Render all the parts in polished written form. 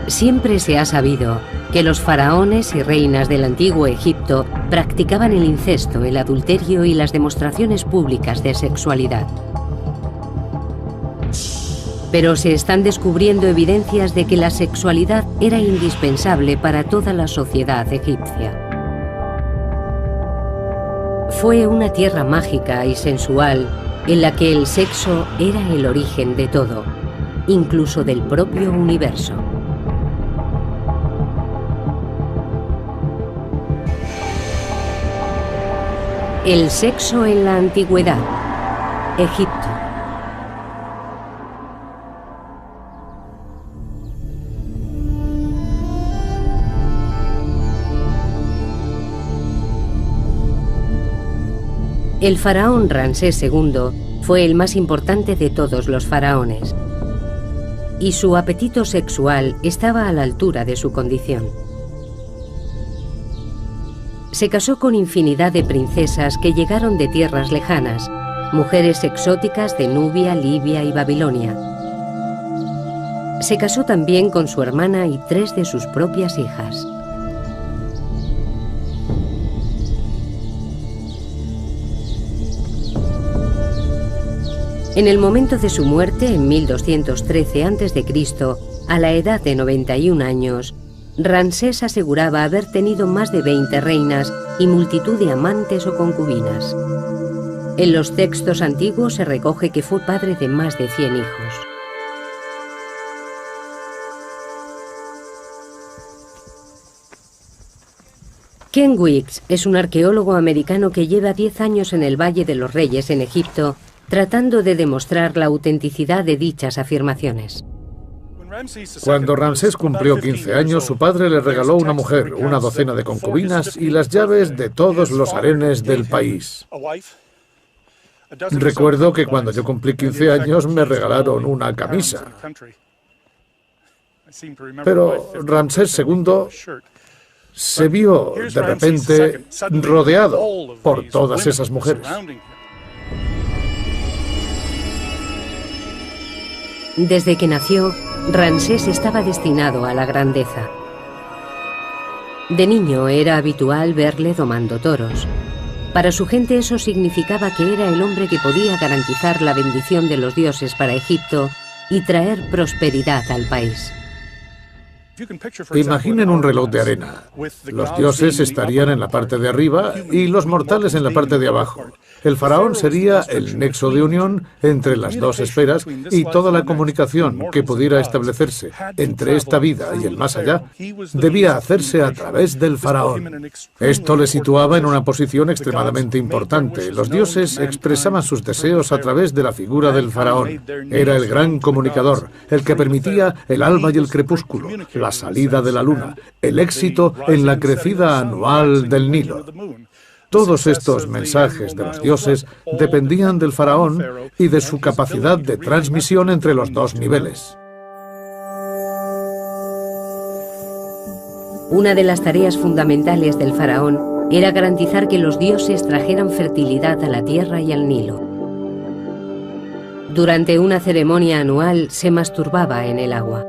Siempre se ha sabido que los faraones y reinas del antiguo Egipto practicaban el incesto, el adulterio y las demostraciones públicas de sexualidad. Pero se están descubriendo evidencias de que la sexualidad era indispensable para toda la sociedad egipcia. Fue una tierra mágica y sensual en la que el sexo era el origen de todo, incluso del propio universo. El sexo en la antigüedad. Egipto. El faraón Ramsés II fue el más importante de todos los faraones, y su apetito sexual estaba a la altura de su condición. Se casó con infinidad de princesas que llegaron de tierras lejanas, mujeres exóticas de Nubia, Libia y Babilonia. Se casó también con su hermana y 3 de sus propias hijas. En el momento de su muerte, en 1213 a.C., a la edad de 91 años, Ramsés aseguraba haber tenido más de 20 reinas y multitud de amantes o concubinas. En los textos antiguos se recoge que fue padre de más de 100 hijos. Ken Weeks es un arqueólogo americano que lleva 10 años en el Valle de los Reyes en Egipto, tratando de demostrar la autenticidad de dichas afirmaciones. Cuando Ramsés cumplió 15 años, su padre le regaló una mujer, una docena de concubinas y las llaves de todos los harenes del país. Recuerdo que cuando yo cumplí 15 años me regalaron una camisa. Pero Ramsés II se vio de repente rodeado por todas esas mujeres. Desde que nació, Ramsés estaba destinado a la grandeza. De niño era habitual verle domando toros. Para su gente eso significaba que era el hombre que podía garantizar la bendición de los dioses para Egipto y traer prosperidad al país. Imaginen un reloj de arena. Los dioses estarían en la parte de arriba y los mortales en la parte de abajo. El faraón sería el nexo de unión entre las dos esferas y toda la comunicación que pudiera establecerse entre esta vida y el más allá debía hacerse a través del faraón. Esto le situaba en una posición extremadamente importante. Los dioses expresaban sus deseos a través de la figura del faraón. Era el gran comunicador, el que permitía el alba y el crepúsculo, la salida de la luna, el éxito en la crecida anual del Nilo. Todos estos mensajes de los dioses dependían del faraón y de su capacidad de transmisión entre los dos niveles. Una de las tareas fundamentales del faraón era garantizar que los dioses trajeran fertilidad a la tierra y al Nilo. Durante una ceremonia anual se masturbaba en el agua.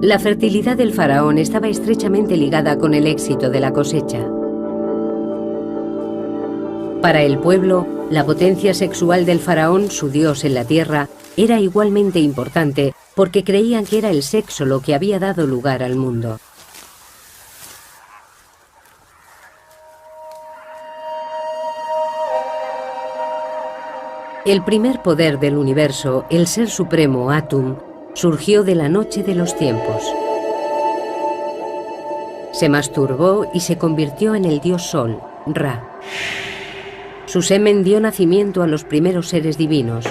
La fertilidad del faraón estaba estrechamente ligada con el éxito de la cosecha. Para el pueblo, la potencia sexual del faraón, su dios en la tierra, era igualmente importante porque creían que era el sexo lo que había dado lugar al mundo. El primer poder del universo, el ser supremo Atum, surgió de la noche de los tiempos. Se masturbó y se convirtió en el dios Sol, Ra. Su semen dio nacimiento a los primeros seres divinos,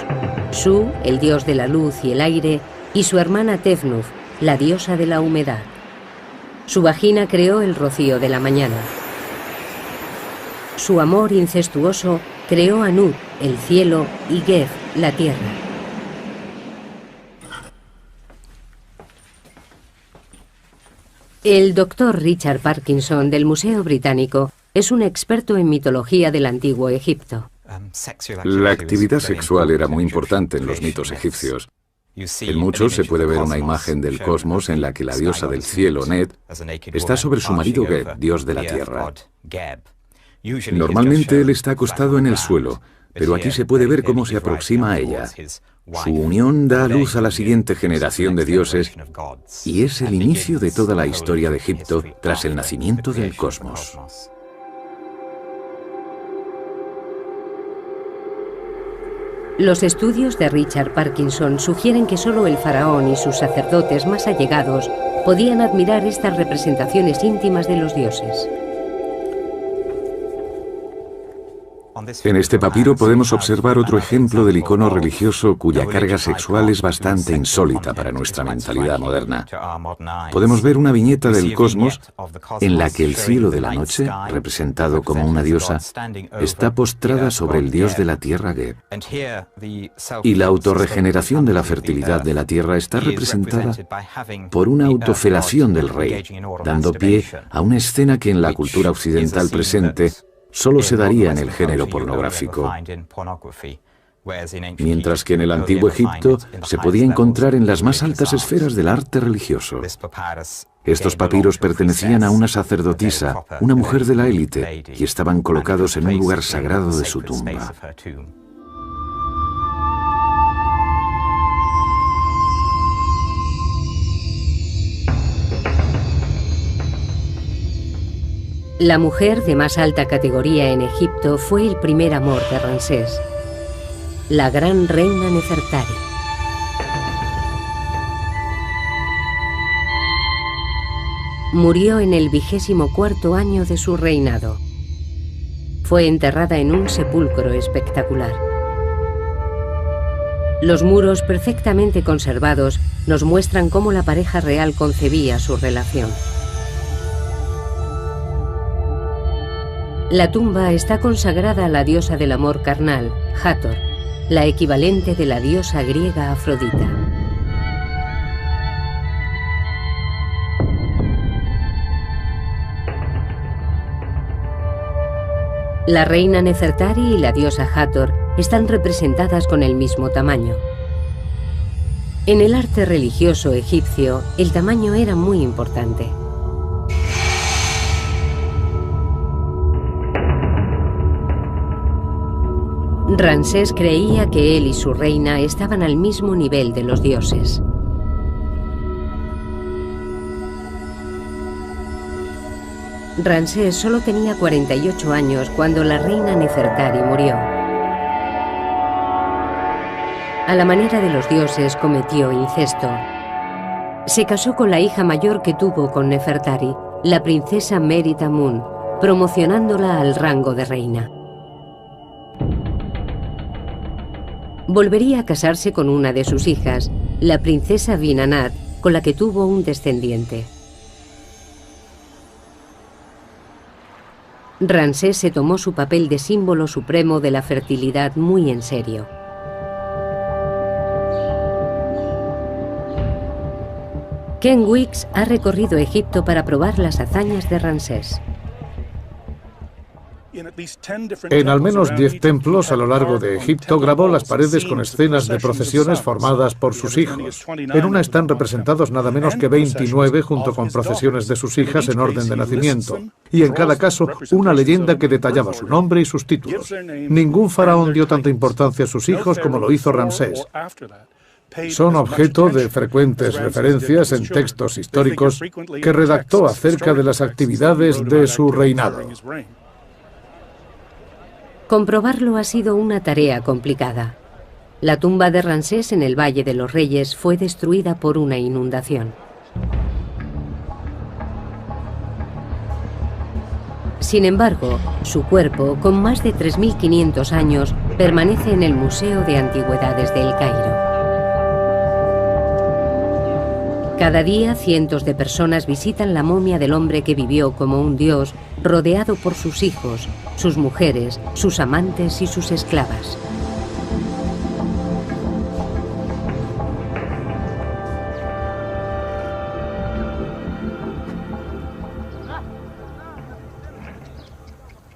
Su, el dios de la luz y el aire, y su hermana Tefnut, la diosa de la humedad. Su vagina creó el rocío de la mañana. Su amor incestuoso creó a Nut, el cielo, y Geb, la tierra. El doctor Richard Parkinson del Museo Británico es un experto en mitología del antiguo Egipto. La actividad sexual era muy importante en los mitos egipcios. En muchos se puede ver una imagen del cosmos en la que la diosa del cielo, Net, está sobre su marido Geb, dios de la tierra. Normalmente él está acostado en el suelo, pero aquí se puede ver cómo se aproxima a ella. Su unión da a luz a la siguiente generación de dioses y es el inicio de toda la historia de Egipto tras el nacimiento del cosmos. Los estudios de Richard Parkinson sugieren que solo el faraón y sus sacerdotes más allegados podían admirar estas representaciones íntimas de los dioses. En este papiro podemos observar otro ejemplo del icono religioso cuya carga sexual es bastante insólita para nuestra mentalidad moderna. Podemos ver una viñeta del cosmos en la que el cielo de la noche, representado como una diosa, está postrada sobre el dios de la tierra Geb. Y la autorregeneración de la fertilidad de la tierra está representada por una autofelación del rey, dando pie a una escena que en la cultura occidental presente solo se daría en el género pornográfico, mientras que en el antiguo Egipto se podía encontrar en las más altas esferas del arte religioso. Estos papiros pertenecían a una sacerdotisa, una mujer de la élite, y estaban colocados en un lugar sagrado de su tumba. La mujer de más alta categoría en Egipto fue el primer amor de Ramsés, la gran reina Nefertari. Murió en el 24º año de su reinado. Fue enterrada en un sepulcro espectacular. Los muros perfectamente conservados nos muestran cómo la pareja real concebía su relación. La tumba está consagrada a la diosa del amor carnal, Hathor, la equivalente de la diosa griega Afrodita. La reina Nefertari y la diosa Hathor están representadas con el mismo tamaño. En el arte religioso egipcio, el tamaño era muy importante. Ramsés creía que él y su reina estaban al mismo nivel de los dioses. Ramsés solo tenía 48 años cuando la reina Nefertari murió. A la manera de los dioses cometió incesto. Se casó con la hija mayor que tuvo con Nefertari, la princesa Meri-Tamun, promocionándola al rango de reina. Volvería a casarse con una de sus hijas, la princesa Binanat, con la que tuvo un descendiente. Ramsés se tomó su papel de símbolo supremo de la fertilidad muy en serio. Ken Weeks ha recorrido Egipto para probar las hazañas de Ramsés. En al menos 10 templos a lo largo de Egipto grabó las paredes con escenas de procesiones formadas por sus hijos. En una están representados nada menos que 29 junto con procesiones de sus hijas en orden de nacimiento. Y en cada caso una leyenda que detallaba su nombre y sus títulos. Ningún faraón dio tanta importancia a sus hijos como lo hizo Ramsés. Son objeto de frecuentes referencias en textos históricos que redactó acerca de las actividades de su reinado. Comprobarlo ha sido una tarea complicada. La tumba de Ramsés en el Valle de los Reyes fue destruida por una inundación. Sin embargo, su cuerpo, con más de 3.500 años, permanece en el Museo de Antigüedades de El Cairo. Cada día, cientos de personas visitan la momia del hombre que vivió como un dios, rodeado por sus hijos, sus mujeres, sus amantes y sus esclavas.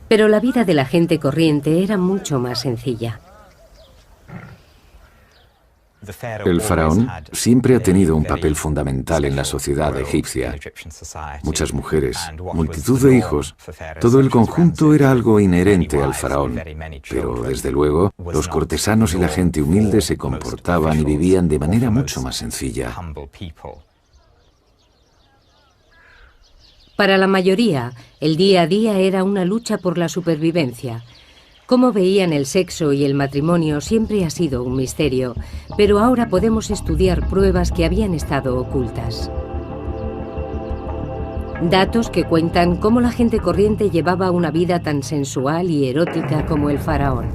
Pero la vida de la gente corriente era mucho más sencilla. El faraón siempre ha tenido un papel fundamental en la sociedad egipcia. Muchas mujeres, multitud de hijos, todo el conjunto era algo inherente al faraón. Pero, desde luego, los cortesanos y la gente humilde se comportaban y vivían de manera mucho más sencilla. Para la mayoría, el día a día era una lucha por la supervivencia. Cómo veían el sexo y el matrimonio siempre ha sido un misterio, pero ahora podemos estudiar pruebas que habían estado ocultas. Datos que cuentan cómo la gente corriente llevaba una vida tan sensual y erótica como el faraón.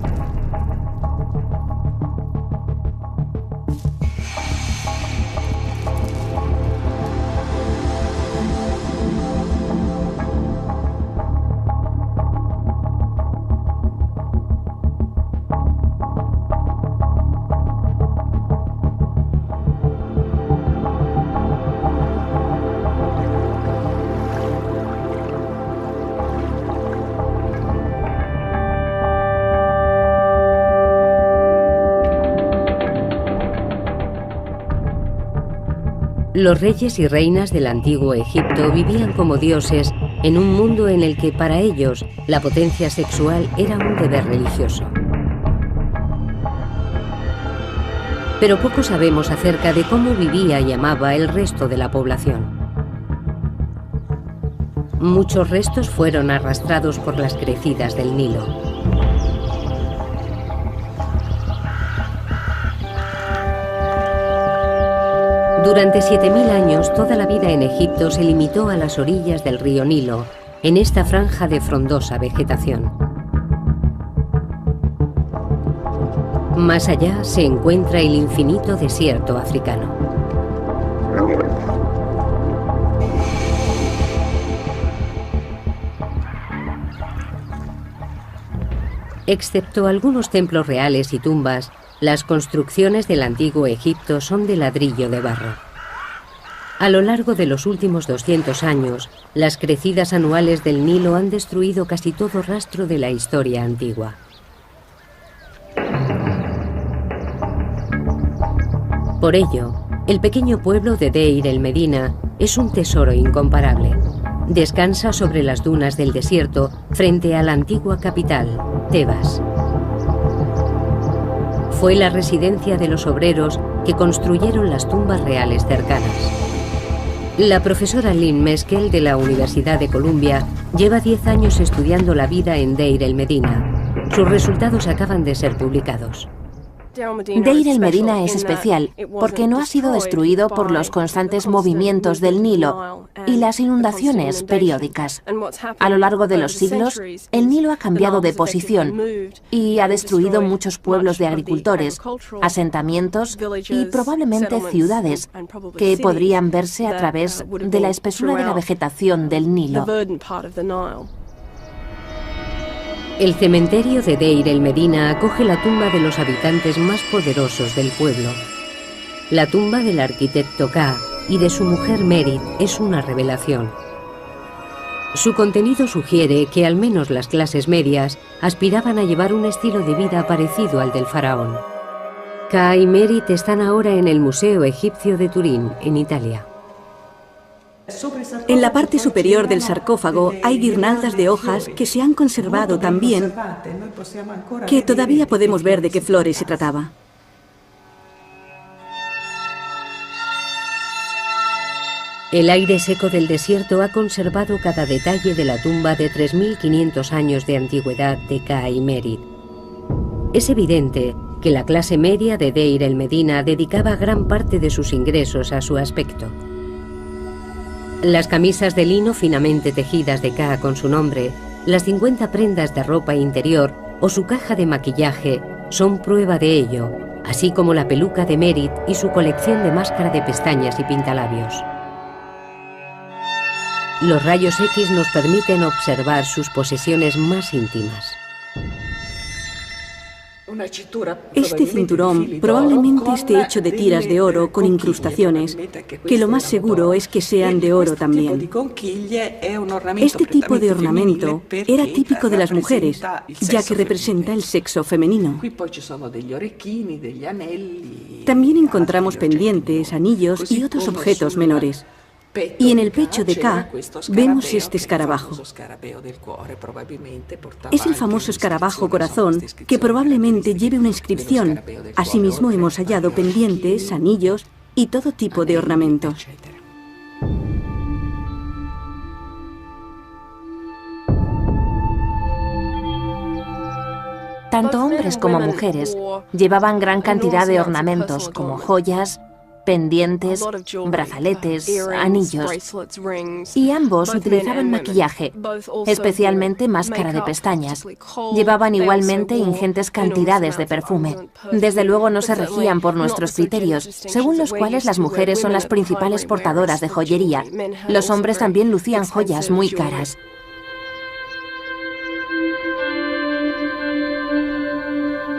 Los reyes y reinas del antiguo Egipto vivían como dioses en un mundo en el que para ellos la potencia sexual era un deber religioso. Pero poco sabemos acerca de cómo vivía y amaba el resto de la población. Muchos restos fueron arrastrados por las crecidas del Nilo. Durante 7000 años, toda la vida en Egipto se limitó a las orillas del río Nilo, en esta franja de frondosa vegetación. Más allá se encuentra el infinito desierto africano. Excepto algunos templos reales y tumbas, las construcciones del antiguo Egipto son de ladrillo de barro. A lo largo de los últimos 200 años, las crecidas anuales del Nilo han destruido casi todo rastro de la historia antigua. Por ello, el pequeño pueblo de Deir el Medina es un tesoro incomparable. Descansa sobre las dunas del desierto frente a la antigua capital, Tebas. Fue la residencia de los obreros que construyeron las tumbas reales cercanas. La profesora Lynn Meskel de la Universidad de Columbia lleva 10 años estudiando la vida en Deir el Medina. Sus resultados acaban de ser publicados. Deir el Medina es especial porque no ha sido destruido por los constantes movimientos del Nilo y las inundaciones periódicas. A lo largo de los siglos, el Nilo ha cambiado de posición y ha destruido muchos pueblos de agricultores, asentamientos y probablemente ciudades que podrían verse a través de la espesura de la vegetación del Nilo. El cementerio de Deir el Medina acoge la tumba de los habitantes más poderosos del pueblo. La tumba del arquitecto Ka y de su mujer Merit es una revelación. Su contenido sugiere que al menos las clases medias aspiraban a llevar un estilo de vida parecido al del faraón. Ka y Merit están ahora en el Museo Egipcio de Turín, en Italia. En la parte superior del sarcófago hay guirnaldas de hojas que se han conservado tan bien que todavía podemos ver de qué flores se trataba. El aire seco del desierto ha conservado cada detalle de la tumba de 3500 años de antigüedad de Ka y Merit. Es evidente que la clase media de Deir el Medina dedicaba gran parte de sus ingresos a su aspecto. Las camisas de lino finamente tejidas de Ka con su nombre, las 50 prendas de ropa interior o su caja de maquillaje son prueba de ello, así como la peluca de Merit y su colección de máscara de pestañas y pintalabios. Los rayos X nos permiten observar sus posesiones más íntimas. Este cinturón probablemente esté hecho de tiras de oro con incrustaciones, que lo más seguro es que sean de oro también. Este tipo de ornamento era típico de las mujeres, ya que representa el sexo femenino. También encontramos pendientes, anillos y otros objetos menores. Y en el pecho de K vemos este escarabajo. Es el famoso escarabajo corazón que probablemente lleve una inscripción. Asimismo hemos hallado pendientes, anillos y todo tipo de ornamentos. Tanto hombres como mujeres llevaban gran cantidad de ornamentos como joyas, pendientes, brazaletes, anillos. Y ambos utilizaban maquillaje, especialmente máscara de pestañas. Llevaban igualmente ingentes cantidades de perfume. Desde luego no se regían por nuestros criterios, según los cuales las mujeres son las principales portadoras de joyería. Los hombres también lucían joyas muy caras.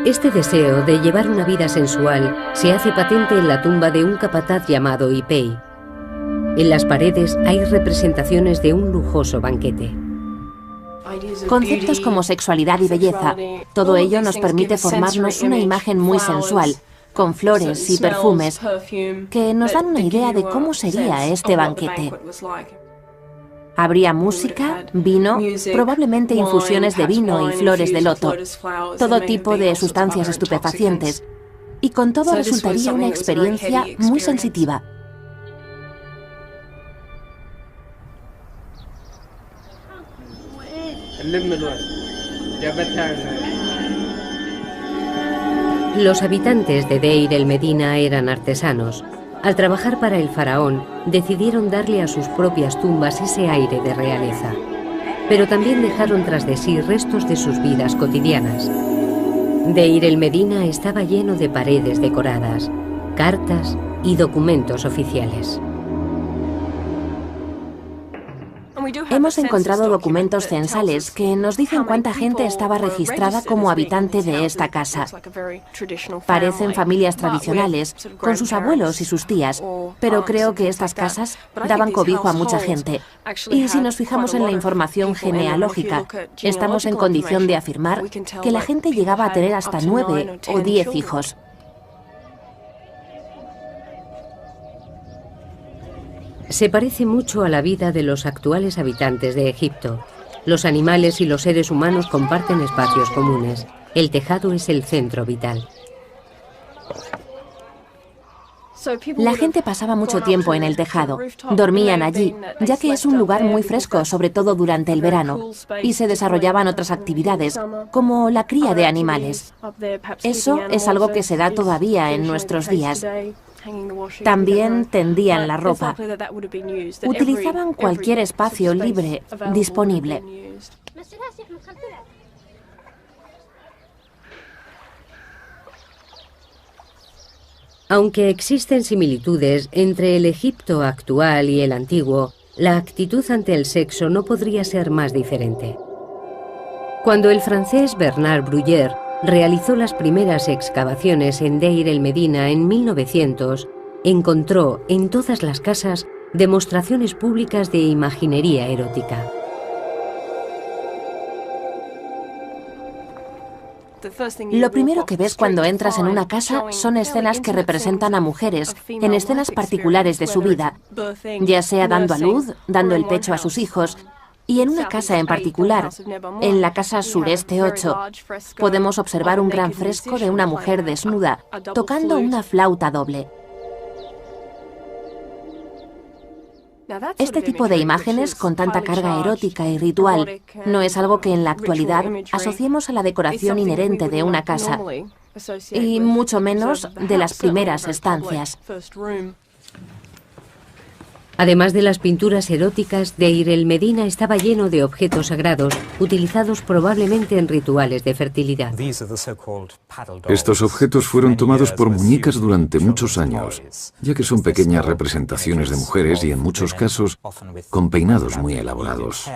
Este deseo de llevar una vida sensual se hace patente en la tumba de un capataz llamado Ipei. En las paredes hay representaciones de un lujoso banquete. Conceptos como sexualidad y belleza, todo ello nos permite formarnos una imagen muy sensual, con flores y perfumes, que nos dan una idea de cómo sería este banquete. Habría música, vino, probablemente infusiones de vino y flores de loto, todo tipo de sustancias estupefacientes, y con todo resultaría una experiencia muy sensitiva. Los habitantes de Deir el Medina eran artesanos. Al trabajar para el faraón, decidieron darle a sus propias tumbas ese aire de realeza. Pero también dejaron tras de sí restos de sus vidas cotidianas. Deir el Medina estaba lleno de paredes decoradas, cartas y documentos oficiales. Hemos encontrado documentos censales que nos dicen cuánta gente estaba registrada como habitante de esta casa. Parecen familias tradicionales, con sus abuelos y sus tías, pero creo que estas casas daban cobijo a mucha gente. Y si nos fijamos en la información genealógica, estamos en condición de afirmar que la gente llegaba a tener hasta 9 o 10 hijos. Se parece mucho a la vida de los actuales habitantes de Egipto. Los animales y los seres humanos comparten espacios comunes. El tejado es el centro vital. La gente pasaba mucho tiempo en el tejado. Dormían allí, ya que es un lugar muy fresco, sobre todo durante el verano, y se desarrollaban otras actividades, como la cría de animales. Eso es algo que se da todavía en nuestros días. También tendían la ropa. Utilizaban cualquier espacio libre disponible. Aunque existen similitudes entre el Egipto actual y el antiguo, la actitud ante el sexo no podría ser más diferente. Cuando el francés Bernard Bruyère realizó las primeras excavaciones en Deir el Medina en 1900, encontró en todas las casas demostraciones públicas de imaginería erótica. Lo primero que ves cuando entras en una casa son escenas que representan a mujeres en escenas particulares de su vida, ya sea dando a luz, dando el pecho a sus hijos. Y en una casa en particular, en la casa Sureste 8, podemos observar un gran fresco de una mujer desnuda, tocando una flauta doble. Este tipo de imágenes con tanta carga erótica y ritual no es algo que en la actualidad asociemos a la decoración inherente de una casa, y mucho menos de las primeras estancias. Además de las pinturas eróticas, Deir el Medina estaba lleno de objetos sagrados, utilizados probablemente en rituales de fertilidad. Estos objetos fueron tomados por muñecas durante muchos años, ya que son pequeñas representaciones de mujeres y en muchos casos con peinados muy elaborados.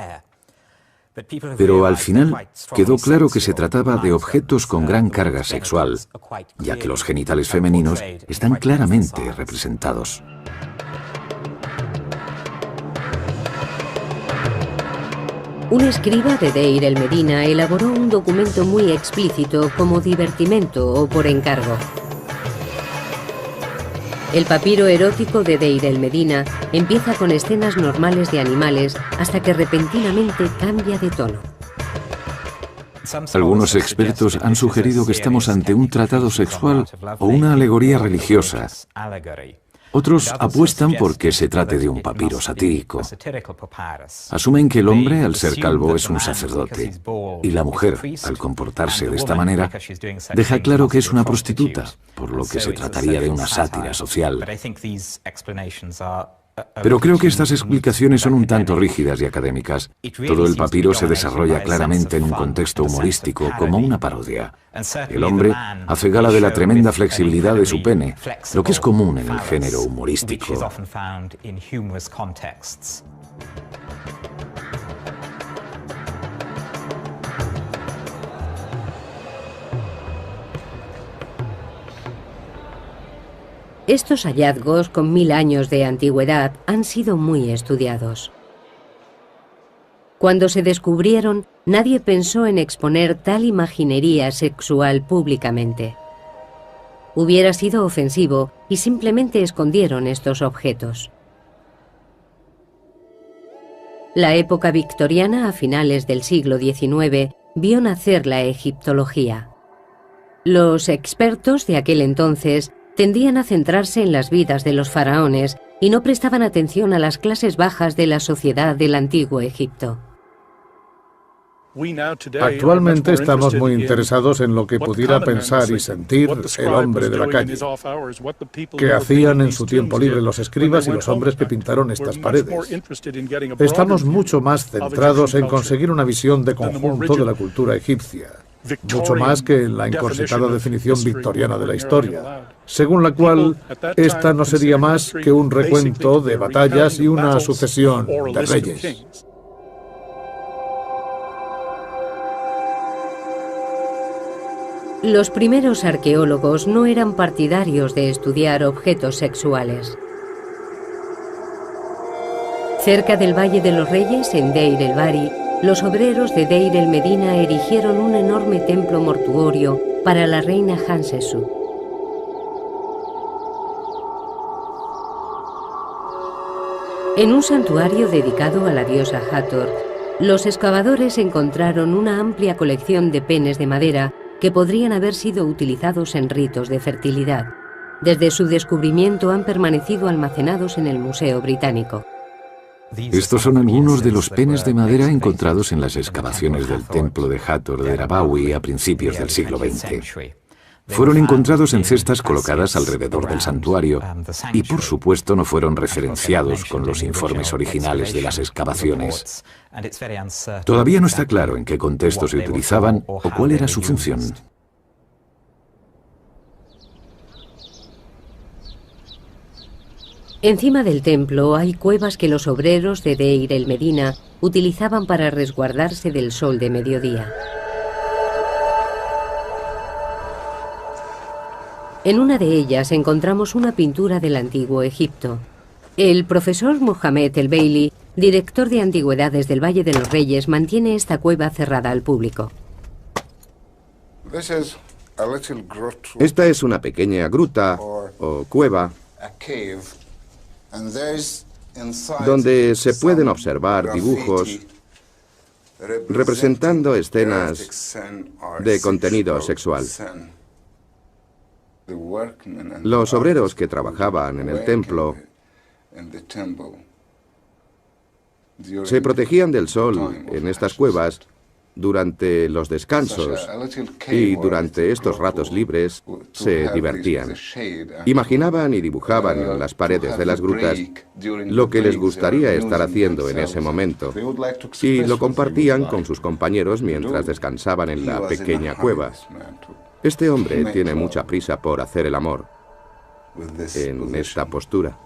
Pero al final quedó claro que se trataba de objetos con gran carga sexual, ya que los genitales femeninos están claramente representados. Un escriba de Deir el-Medina elaboró un documento muy explícito como divertimento o por encargo. El papiro erótico de Deir el-Medina empieza con escenas normales de animales hasta que repentinamente cambia de tono. Algunos expertos han sugerido que estamos ante un tratado sexual o una alegoría religiosa. Otros apuestan por que se trate de un papiro satírico. Asumen que el hombre, al ser calvo, es un sacerdote, y la mujer, al comportarse de esta manera, deja claro que es una prostituta, por lo que se trataría de una sátira social. Pero creo que estas explicaciones son un tanto rígidas y académicas. Todo el papiro se desarrolla claramente en un contexto humorístico, como una parodia. El hombre hace gala de la tremenda flexibilidad de su pene, lo que es común en el género humorístico. Estos hallazgos, con 1000 años de antigüedad, han sido muy estudiados. Cuando se descubrieron, nadie pensó en exponer tal imaginería sexual públicamente. Hubiera sido ofensivo y simplemente escondieron estos objetos. La época victoriana, a finales del siglo XIX, vio nacer la egiptología. Los expertos de aquel entonces tendían a centrarse en las vidas de los faraones y no prestaban atención a las clases bajas de la sociedad del antiguo Egipto. Actualmente estamos muy interesados en lo que pudiera pensar y sentir el hombre de la calle, que hacían en su tiempo libre los escribas y los hombres que pintaron estas paredes. Estamos mucho más centrados en conseguir una visión de conjunto de la cultura egipcia, mucho más que en la encorsetada definición victoriana de la historia, según la cual esta no sería más que un recuento de batallas y una sucesión de reyes. Los primeros arqueólogos no eran partidarios de estudiar objetos sexuales. Cerca del Valle de los Reyes, en Deir el-Bahari, los obreros de Deir el-Medina erigieron un enorme templo mortuorio para la reina Hatshepsut. En un santuario dedicado a la diosa Hathor, los excavadores encontraron una amplia colección de penes de madera que podrían haber sido utilizados en ritos de fertilidad. Desde su descubrimiento han permanecido almacenados en el Museo Británico. Estos son algunos de los penes de madera encontrados en las excavaciones del templo de Hathor de Rabawi a principios del siglo XX. Fueron encontrados en cestas colocadas alrededor del santuario y, por supuesto, no fueron referenciados con los informes originales de las excavaciones. Todavía no está claro en qué contexto se utilizaban o cuál era su función. Encima del templo hay cuevas que los obreros de Deir el-Medina utilizaban para resguardarse del sol de mediodía. En una de ellas encontramos una pintura del antiguo Egipto. El profesor Mohamed el-Bailey, director de antigüedades del Valle de los Reyes, mantiene esta cueva cerrada al público. Esta es una pequeña gruta o cueva donde se pueden observar dibujos representando escenas de contenido sexual. Los obreros que trabajaban en el templo se protegían del sol en estas cuevas durante los descansos y durante estos ratos libres se divertían. Imaginaban y dibujaban en las paredes de las grutas lo que les gustaría estar haciendo en ese momento y lo compartían con sus compañeros mientras descansaban en la pequeña cueva. Este hombre tiene mucha prisa por hacer el amor en esta postura.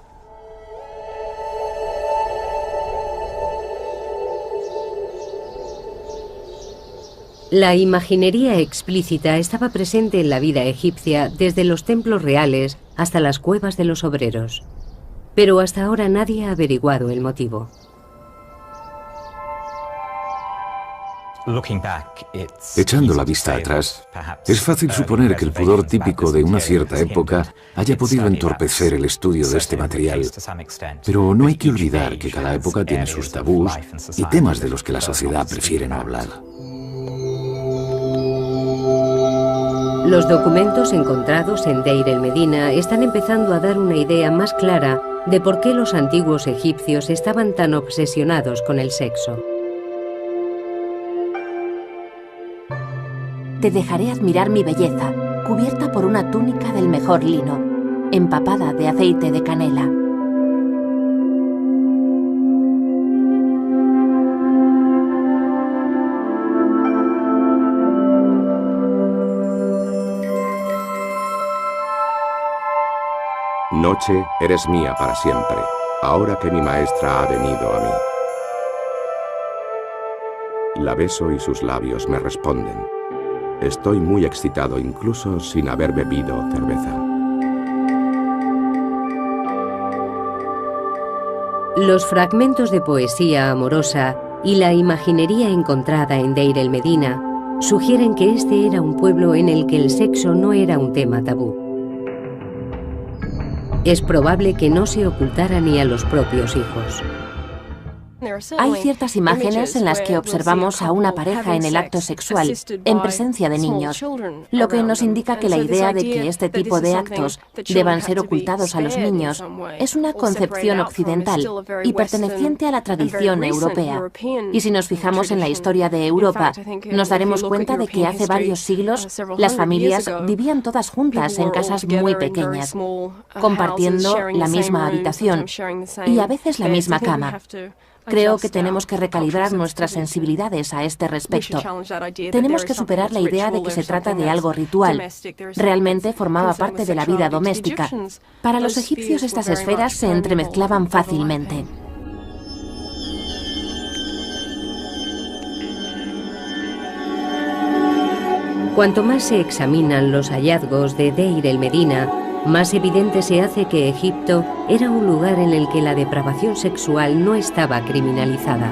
La imaginería explícita estaba presente en la vida egipcia desde los templos reales hasta las cuevas de los obreros. Pero hasta ahora nadie ha averiguado el motivo. Echando la vista atrás, es fácil suponer que el pudor típico de una cierta época haya podido entorpecer el estudio de este material. Pero no hay que olvidar que cada época tiene sus tabús y temas de los que la sociedad prefiere no hablar. Los documentos encontrados en Deir el-Medina están empezando a dar una idea más clara de por qué los antiguos egipcios estaban tan obsesionados con el sexo. Te dejaré admirar mi belleza, cubierta por una túnica del mejor lino, empapada de aceite de canela. Noche, eres mía para siempre, ahora que mi maestra ha venido a mí. La beso y sus labios me responden. Estoy muy excitado incluso sin haber bebido cerveza. Los fragmentos de poesía amorosa y la imaginería encontrada en Deir el-Medina sugieren que este era un pueblo en el que el sexo no era un tema tabú. Es probable que no se ocultara ni a los propios hijos. Hay ciertas imágenes en las que observamos a una pareja en el acto sexual, en presencia de niños, lo que nos indica que la idea de que este tipo de actos deban ser ocultados a los niños es una concepción occidental y perteneciente a la tradición europea. Y si nos fijamos en la historia de Europa, nos daremos cuenta de que hace varios siglos las familias vivían todas juntas en casas muy pequeñas, compartiendo la misma habitación y a veces la misma cama. Creo que tenemos que recalibrar nuestras sensibilidades a este respecto. Tenemos que superar la idea de que se trata de algo ritual. Realmente formaba parte de la vida doméstica. Para los egipcios estas esferas se entremezclaban fácilmente. Cuanto más se examinan los hallazgos de Deir el-Medina, más evidente se hace que Egipto era un lugar en el que la depravación sexual no estaba criminalizada.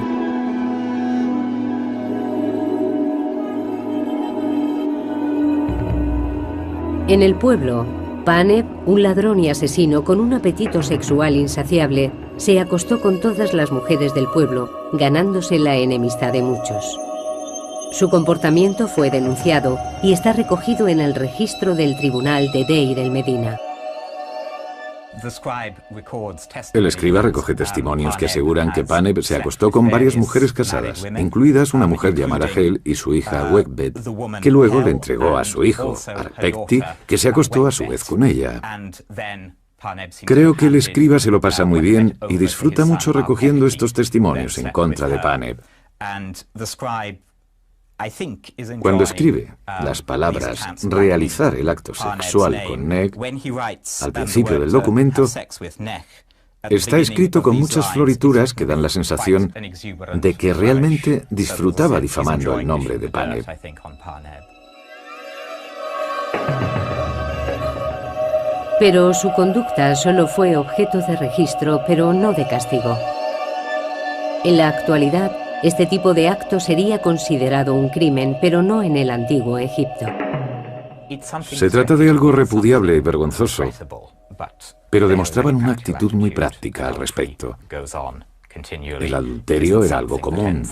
En el pueblo, Paneb, un ladrón y asesino con un apetito sexual insaciable, se acostó con todas las mujeres del pueblo, ganándose la enemistad de muchos. Su comportamiento fue denunciado y está recogido en el registro del tribunal de Deir el-Medina. El escriba recoge testimonios que aseguran que Paneb se acostó con varias mujeres casadas, incluidas una mujer llamada Hel y su hija Wegbet, que luego le entregó a su hijo, Arpekti, que se acostó a su vez con ella. Creo que el escriba se lo pasa muy bien y disfruta mucho recogiendo estos testimonios en contra de Paneb. Cuando escribe las palabras realizar el acto sexual con Neg, al principio del documento, está escrito con muchas florituras que dan la sensación de que realmente disfrutaba difamando el nombre de Paneb. Pero su conducta solo fue objeto de registro, pero no de castigo. En la actualidad, este tipo de acto sería considerado un crimen, pero no en el antiguo Egipto. Se trata de algo repudiable y vergonzoso, pero demostraban una actitud muy práctica al respecto. El adulterio era algo común,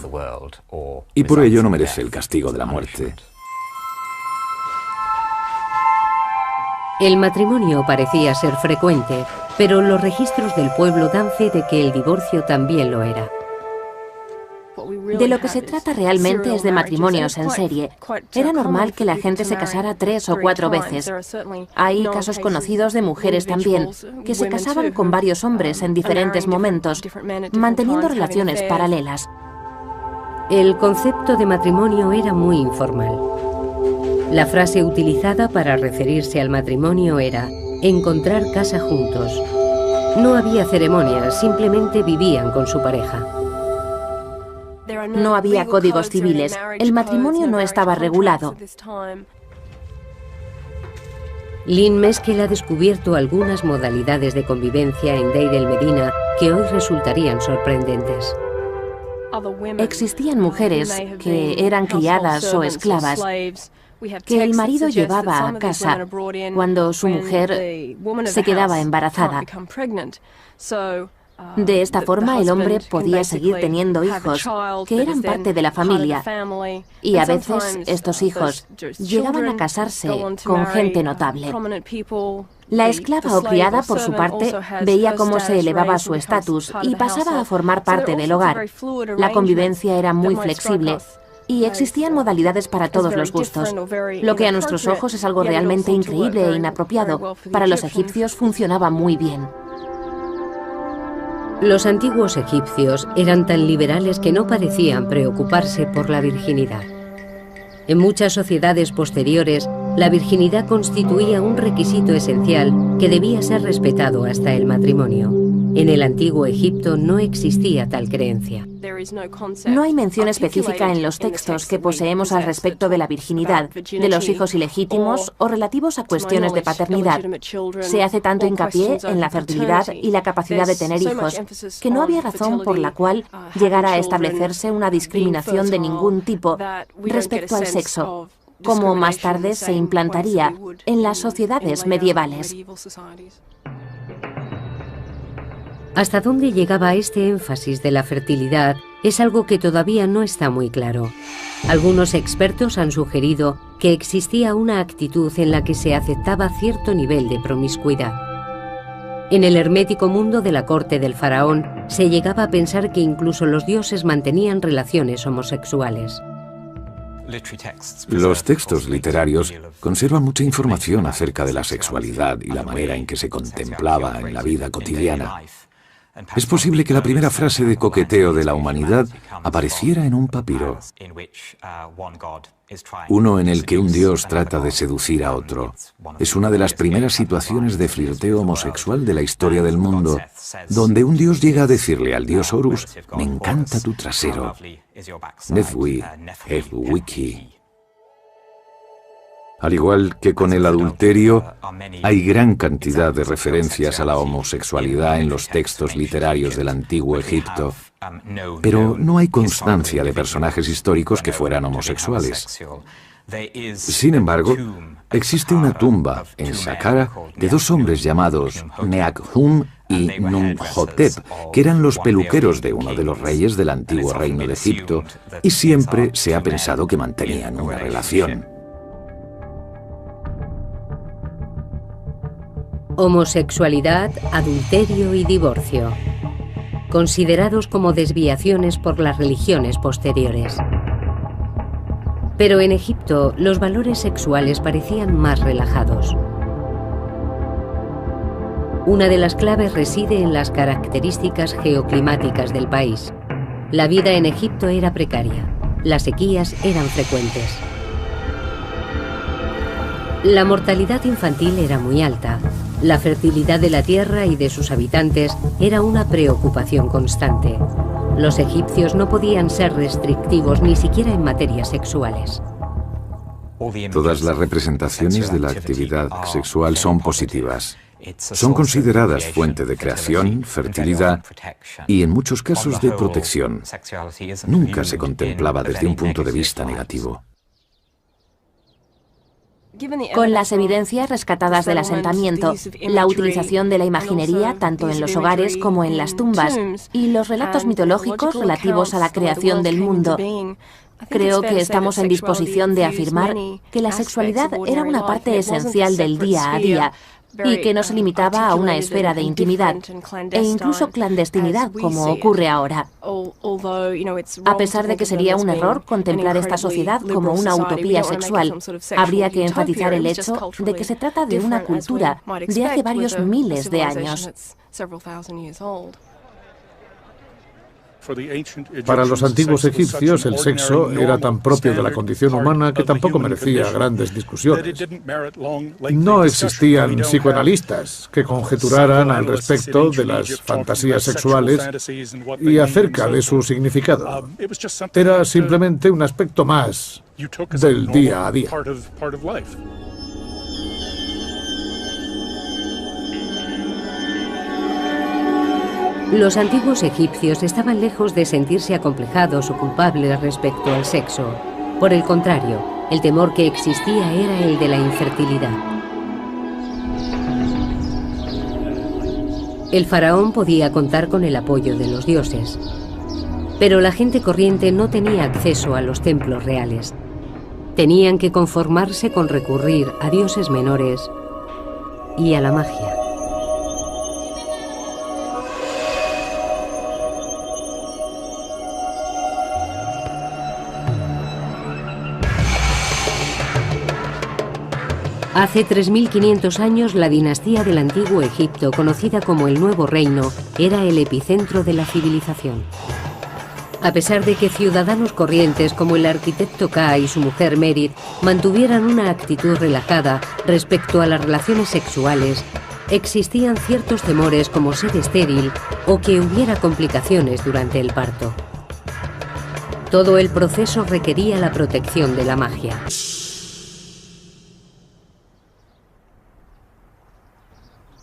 y por ello no merece el castigo de la muerte. El matrimonio parecía ser frecuente, pero los registros del pueblo dan fe de que el divorcio también lo era. De lo que se trata realmente es de matrimonios en serie. Era normal que la gente se casara 3 o 4 veces. Hay casos conocidos de mujeres también, que se casaban con varios hombres en diferentes momentos, manteniendo relaciones paralelas. El concepto de matrimonio era muy informal. La frase utilizada para referirse al matrimonio era encontrar casa juntos. No había ceremonias, simplemente vivían con su pareja. No había códigos civiles. El matrimonio no estaba regulado. Lynn Meskel ha descubierto algunas modalidades de convivencia en Deir el-Medina que hoy resultarían sorprendentes. Existían mujeres que eran criadas o esclavas, que el marido llevaba a casa cuando su mujer se quedaba embarazada. De esta forma, el hombre podía seguir teniendo hijos, que eran parte de la familia, y a veces estos hijos llegaban a casarse con gente notable. La esclava o criada, por su parte, veía cómo se elevaba su estatus y pasaba a formar parte del hogar. La convivencia era muy flexible y existían modalidades para todos los gustos. Lo que a nuestros ojos es algo realmente increíble e inapropiado, para los egipcios funcionaba muy bien. Los antiguos egipcios eran tan liberales que no parecían preocuparse por la virginidad. En muchas sociedades posteriores, la virginidad constituía un requisito esencial que debía ser respetado hasta el matrimonio. En el antiguo Egipto no existía tal creencia. No hay mención específica en los textos que poseemos al respecto de la virginidad, de los hijos ilegítimos o relativos a cuestiones de paternidad. Se hace tanto hincapié en la fertilidad y la capacidad de tener hijos, que no había razón por la cual llegara a establecerse una discriminación de ningún tipo respecto al sexo, como más tarde se implantaría en las sociedades medievales. Hasta dónde llegaba este énfasis de la fertilidad es algo que todavía no está muy claro. Algunos expertos han sugerido que existía una actitud en la que se aceptaba cierto nivel de promiscuidad. En el hermético mundo de la corte del faraón se llegaba a pensar que incluso los dioses mantenían relaciones homosexuales. Los textos literarios conservan mucha información acerca de la sexualidad y la manera en que se contemplaba en la vida cotidiana. Es posible que la primera frase de coqueteo de la humanidad apareciera en un papiro, uno en el que un dios trata de seducir a otro. Es una de las primeras situaciones de flirteo homosexual de la historia del mundo, donde un dios llega a decirle al dios Horus: «Me encanta tu trasero». Nefwi, Wiki. Al igual que con el adulterio, hay gran cantidad de referencias a la homosexualidad en los textos literarios del antiguo Egipto, pero no hay constancia de personajes históricos que fueran homosexuales. Sin embargo, existe una tumba en Saqqara de dos hombres llamados Neakhum y Numhotep, que eran los peluqueros de uno de los reyes del antiguo reino de Egipto, y siempre se ha pensado que mantenían una relación. Homosexualidad, adulterio y divorcio, considerados como desviaciones por las religiones posteriores. Pero en Egipto los valores sexuales parecían más relajados. Una de las claves reside en las características geoclimáticas del país. La vida en Egipto era precaria, las sequías eran frecuentes. La mortalidad infantil era muy alta. La fertilidad de la tierra y de sus habitantes era una preocupación constante. Los egipcios no podían ser restrictivos ni siquiera en materias sexuales. Todas las representaciones de la actividad sexual son positivas. Son consideradas fuente de creación, fertilidad y, en muchos casos, de protección. Nunca se contemplaba desde un punto de vista negativo. Con las evidencias rescatadas del asentamiento, la utilización de la imaginería tanto en los hogares como en las tumbas y los relatos mitológicos relativos a la creación del mundo, creo que estamos en disposición de afirmar que la sexualidad era una parte esencial del día a día y que no se limitaba a una esfera de intimidad e incluso clandestinidad como ocurre ahora. A pesar de que sería un error contemplar esta sociedad como una utopía sexual, habría que enfatizar el hecho de que se trata de una cultura de hace varios miles de años. Para los antiguos egipcios, el sexo era tan propio de la condición humana que tampoco merecía grandes discusiones. No existían psicoanalistas que conjeturaran al respecto de las fantasías sexuales y acerca de su significado. Era simplemente un aspecto más del día a día. Los antiguos egipcios estaban lejos de sentirse acomplejados o culpables respecto al sexo. Por el contrario, el temor que existía era el de la infertilidad. El faraón podía contar con el apoyo de los dioses, pero la gente corriente no tenía acceso a los templos reales. Tenían que conformarse con recurrir a dioses menores y a la magia. Hace 3.500 años, la dinastía del Antiguo Egipto, conocida como el Nuevo Reino, era el epicentro de la civilización. A pesar de que ciudadanos corrientes como el arquitecto Ka y su mujer Merit mantuvieran una actitud relajada respecto a las relaciones sexuales, existían ciertos temores como ser estéril o que hubiera complicaciones durante el parto. Todo el proceso requería la protección de la magia.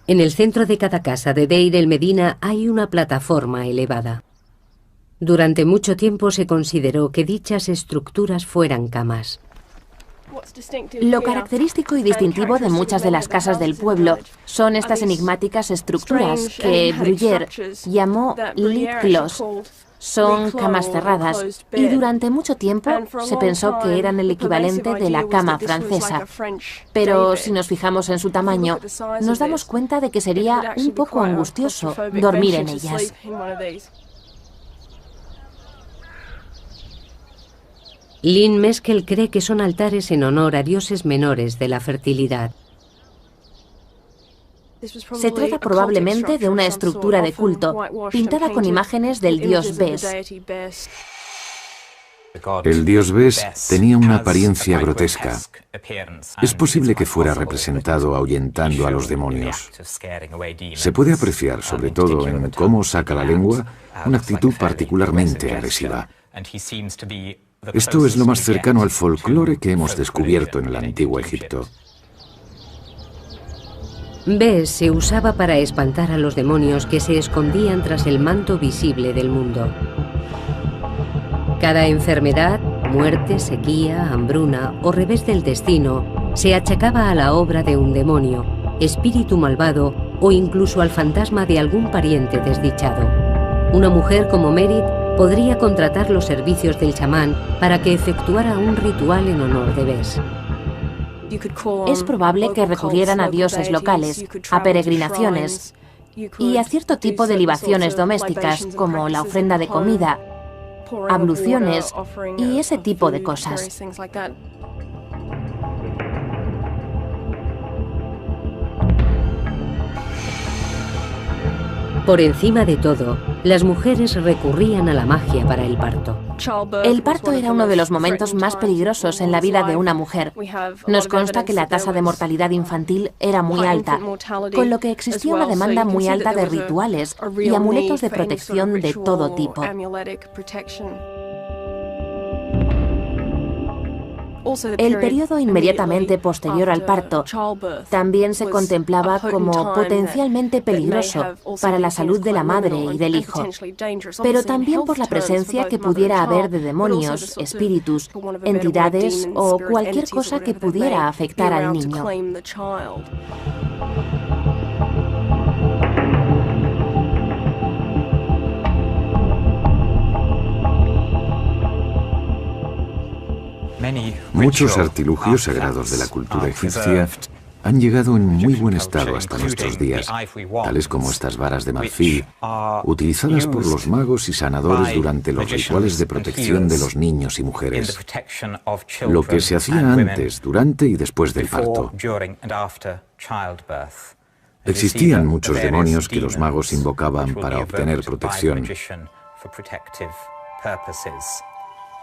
En el centro de cada casa de Deir el-Medina hay una plataforma elevada. Durante mucho tiempo se consideró que dichas estructuras fueran camas. Lo característico y distintivo de muchas de las casas del pueblo son estas enigmáticas estructuras que Bruyère llamó lit clos. Son camas cerradas y durante mucho tiempo se pensó que eran el equivalente de la cama francesa. Pero si nos fijamos en su tamaño, nos damos cuenta de que sería un poco angustioso dormir en ellas. Lynn Meskel cree que son altares en honor a dioses menores de la fertilidad. Se trata probablemente de una estructura de culto, pintada con imágenes del dios Bes. El dios Bes tenía una apariencia grotesca. Es posible que fuera representado ahuyentando a los demonios. Se puede apreciar, sobre todo en cómo saca la lengua, una actitud particularmente agresiva. Esto es lo más cercano al folclore que hemos descubierto en el Antiguo Egipto. Bes se usaba para espantar a los demonios que se escondían tras el manto visible del mundo. Cada enfermedad, muerte, sequía, hambruna o revés del destino se achacaba a la obra de un demonio, espíritu malvado o incluso al fantasma de algún pariente desdichado. Una mujer como Merit podría contratar los servicios del chamán para que efectuara un ritual en honor de Bes. Es probable que recurrieran a dioses locales, a peregrinaciones y a cierto tipo de libaciones domésticas, como la ofrenda de comida, abluciones y ese tipo de cosas. Por encima de todo, las mujeres recurrían a la magia para el parto. El parto era uno de los momentos más peligrosos en la vida de una mujer. Nos consta que la tasa de mortalidad infantil era muy alta, con lo que existía una demanda muy alta de rituales y amuletos de protección de todo tipo. El periodo inmediatamente posterior al parto también se contemplaba como potencialmente peligroso para la salud de la madre y del hijo, pero también por la presencia que pudiera haber de demonios, espíritus, entidades o cualquier cosa que pudiera afectar al niño. Muchos artilugios sagrados de la cultura egipcia han llegado en muy buen estado hasta nuestros días, tales como estas varas de marfil, utilizadas por los magos y sanadores durante los rituales de protección de los niños y mujeres, lo que se hacía antes, durante y después del parto. Existían muchos demonios que los magos invocaban para obtener protección,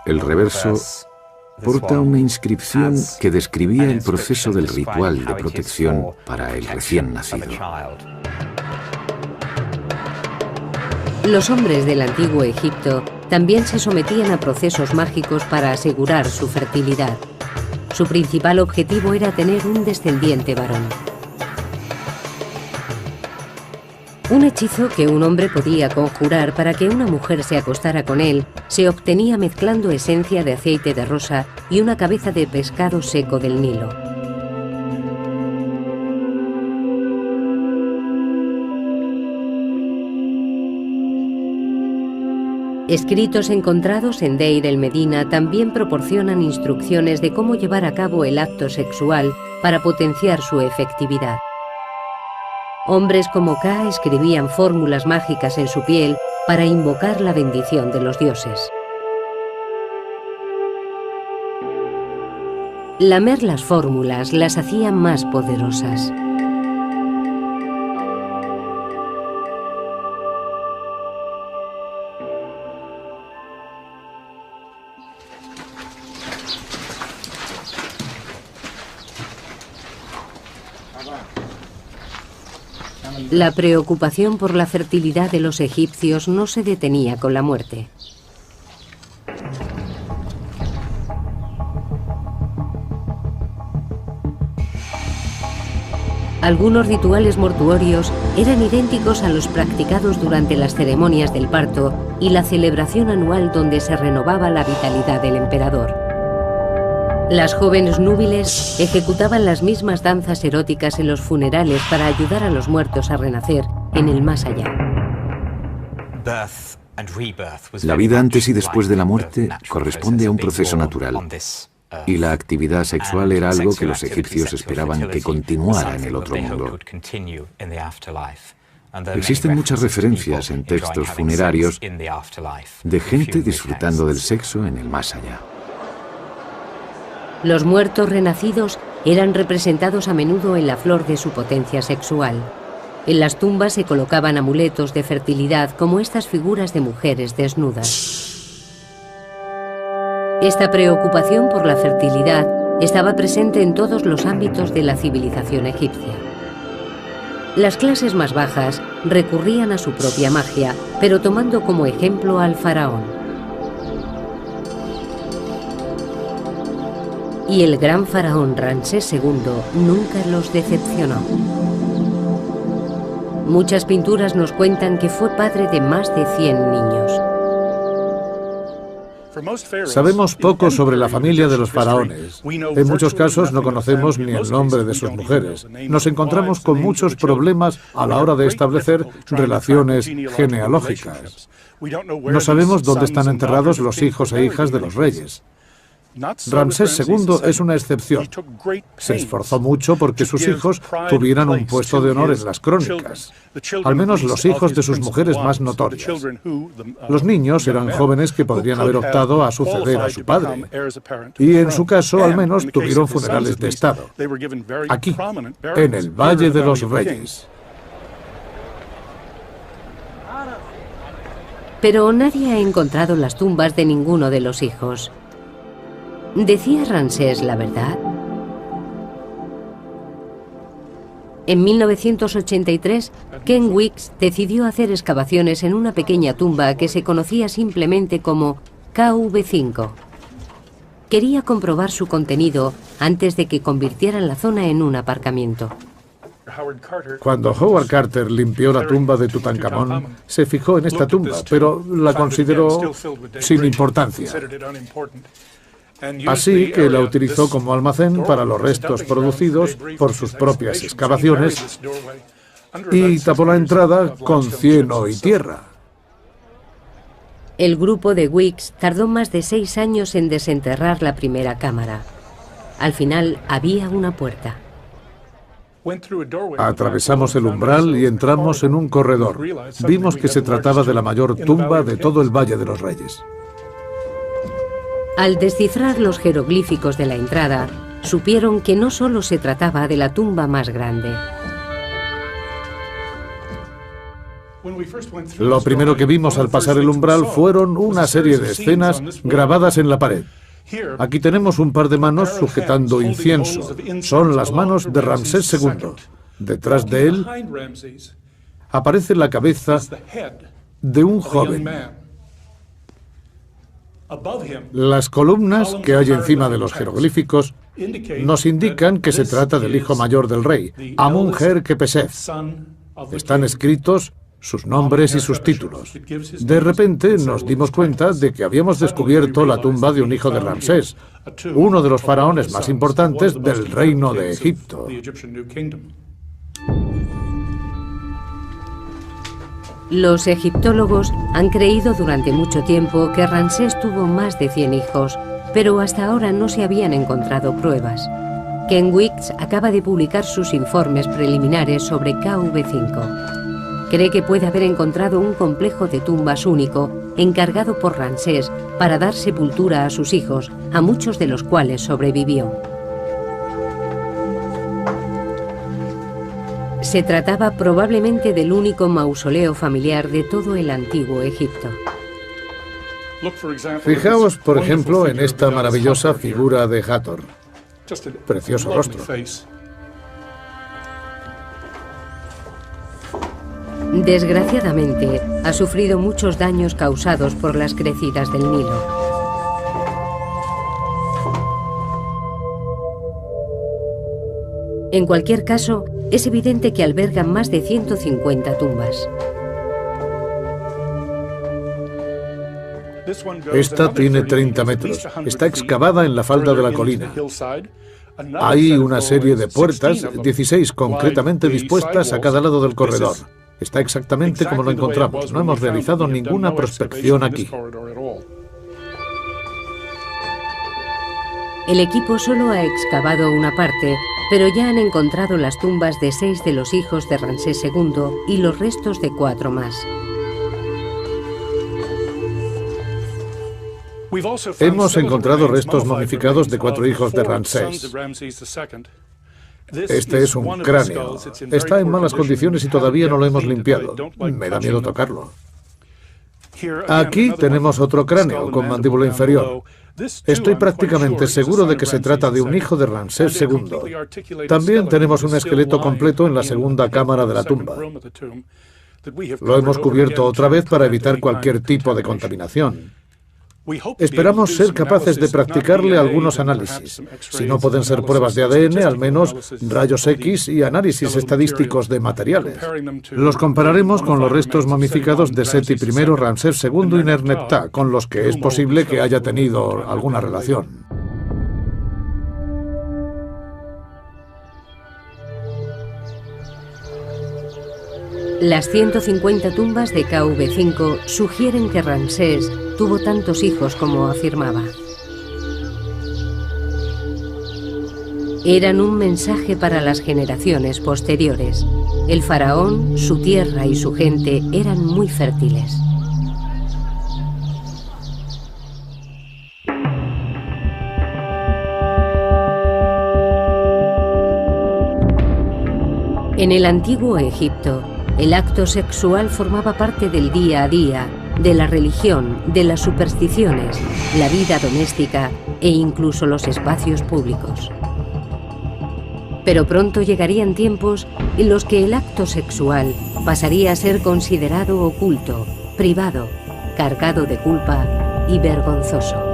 El reverso porta una inscripción que describía el proceso del ritual de protección para el recién nacido. Los hombres del antiguo Egipto también se sometían a procesos mágicos para asegurar su fertilidad. Su principal objetivo era tener un descendiente varón. Un hechizo que un hombre podía conjurar para que una mujer se acostara con él se obtenía mezclando esencia de aceite de rosa y una cabeza de pescado seco del Nilo. Escritos encontrados en Deir el-Medina también proporcionan instrucciones de cómo llevar a cabo el acto sexual para potenciar su efectividad. Hombres como Ka escribían fórmulas mágicas en su piel para invocar la bendición de los dioses. Lamer las fórmulas las hacía más poderosas. La preocupación por la fertilidad de los egipcios no se detenía con la muerte. Algunos rituales mortuorios eran idénticos a los practicados durante las ceremonias del parto y la celebración anual donde se renovaba la vitalidad del emperador. Las jóvenes núbiles ejecutaban las mismas danzas eróticas en los funerales para ayudar a los muertos a renacer en el más allá. La vida antes y después de la muerte corresponde a un proceso natural, y la actividad sexual era algo que los egipcios esperaban que continuara en el otro mundo. Existen muchas referencias en textos funerarios de gente disfrutando del sexo en el más allá. Los muertos renacidos eran representados a menudo en la flor de su potencia sexual. En las tumbas se colocaban amuletos de fertilidad como estas figuras de mujeres desnudas. Esta preocupación por la fertilidad estaba presente en todos los ámbitos de la civilización egipcia. Las clases más bajas recurrían a su propia magia, pero tomando como ejemplo al faraón. Y el gran faraón Ramsés II nunca los decepcionó. Muchas pinturas nos cuentan que fue padre de más de 100 niños. Sabemos poco sobre la familia de los faraones. En muchos casos no conocemos ni el nombre de sus mujeres. Nos encontramos con muchos problemas a la hora de establecer relaciones genealógicas. No sabemos dónde están enterrados los hijos e hijas de los reyes. Ramsés II es una excepción. Se esforzó mucho porque sus hijos tuvieran un puesto de honor en las crónicas, al menos los hijos de sus mujeres más notorias. Los niños eran jóvenes que podrían haber optado a suceder a su padre, y en su caso al menos tuvieron funerales de Estado, aquí, en el Valle de los Reyes. Pero nadie ha encontrado las tumbas de ninguno de los hijos. ¿Decía Ramsés la verdad? En 1983, Ken Weeks decidió hacer excavaciones en una pequeña tumba que se conocía simplemente como KV5. Quería comprobar su contenido antes de que convirtieran la zona en un aparcamiento. Cuando Howard Carter limpió la tumba de Tutankamón, se fijó en esta tumba, pero la consideró sin importancia. Así que la utilizó como almacén para los restos producidos por sus propias excavaciones y tapó la entrada con cieno y tierra. El grupo de Weeks tardó más de 6 años en desenterrar la primera cámara. Al final había una puerta. Atravesamos el umbral y entramos en un corredor. Vimos que se trataba de la mayor tumba de todo el Valle de los Reyes. Al descifrar los jeroglíficos de la entrada, supieron que no solo se trataba de la tumba más grande. Lo primero que vimos al pasar el umbral fueron una serie de escenas grabadas en la pared. Aquí tenemos un par de manos sujetando incienso. Son las manos de Ramsés II. Detrás de él aparece la cabeza de un joven. Las columnas que hay encima de los jeroglíficos nos indican que se trata del hijo mayor del rey, Amun-Her-Kepesef. Están escritos sus nombres y sus títulos. De repente nos dimos cuenta de que habíamos descubierto la tumba de un hijo de Ramsés, uno de los faraones más importantes del reino de Egipto. Los egiptólogos han creído durante mucho tiempo que Ramsés tuvo más de 100 hijos, pero hasta ahora no se habían encontrado pruebas. Ken Weeks acaba de publicar sus informes preliminares sobre KV5. Cree que puede haber encontrado un complejo de tumbas único, encargado por Ramsés para dar sepultura a sus hijos, a muchos de los cuales sobrevivió. Se trataba probablemente del único mausoleo familiar de todo el antiguo Egipto. Fijaos, por ejemplo, en esta maravillosa figura de Hathor. Precioso rostro. Desgraciadamente, ha sufrido muchos daños causados por las crecidas del Nilo. En cualquier caso, es evidente que albergan más de 150 tumbas. Esta tiene 30 metros. Está excavada en la falda de la colina. Hay una serie de puertas, 16 concretamente dispuestas a cada lado del corredor. Está exactamente como lo encontramos. No hemos realizado ninguna prospección aquí. El equipo solo ha excavado una parte, pero ya han encontrado las tumbas de 6 de los hijos de Ramsés II y los restos de 4 más. Hemos encontrado restos momificados de 4 hijos de Ramsés. Este es un cráneo. Está en malas condiciones y todavía no lo hemos limpiado. Me da miedo tocarlo. Aquí tenemos otro cráneo con mandíbula inferior. Estoy prácticamente seguro de que se trata de un hijo de Ramsés II. También tenemos un esqueleto completo en la segunda cámara de la tumba. Lo hemos cubierto otra vez para evitar cualquier tipo de contaminación. Esperamos ser capaces de practicarle algunos análisis. Si no pueden ser pruebas de ADN, al menos rayos X y análisis estadísticos de materiales. Los compararemos con los restos momificados de Seti I, Ramsés II y Nerneptah, con los que es posible que haya tenido alguna relación. Las 150 tumbas de KV5 sugieren que Ramsés tuvo tantos hijos como afirmaba. Eran un mensaje para las generaciones posteriores. El faraón, su tierra y su gente eran muy fértiles. En el antiguo Egipto, el acto sexual formaba parte del día a día, de la religión, de las supersticiones, la vida doméstica e incluso los espacios públicos. Pero pronto llegarían tiempos en los que el acto sexual pasaría a ser considerado oculto, privado, cargado de culpa y vergonzoso.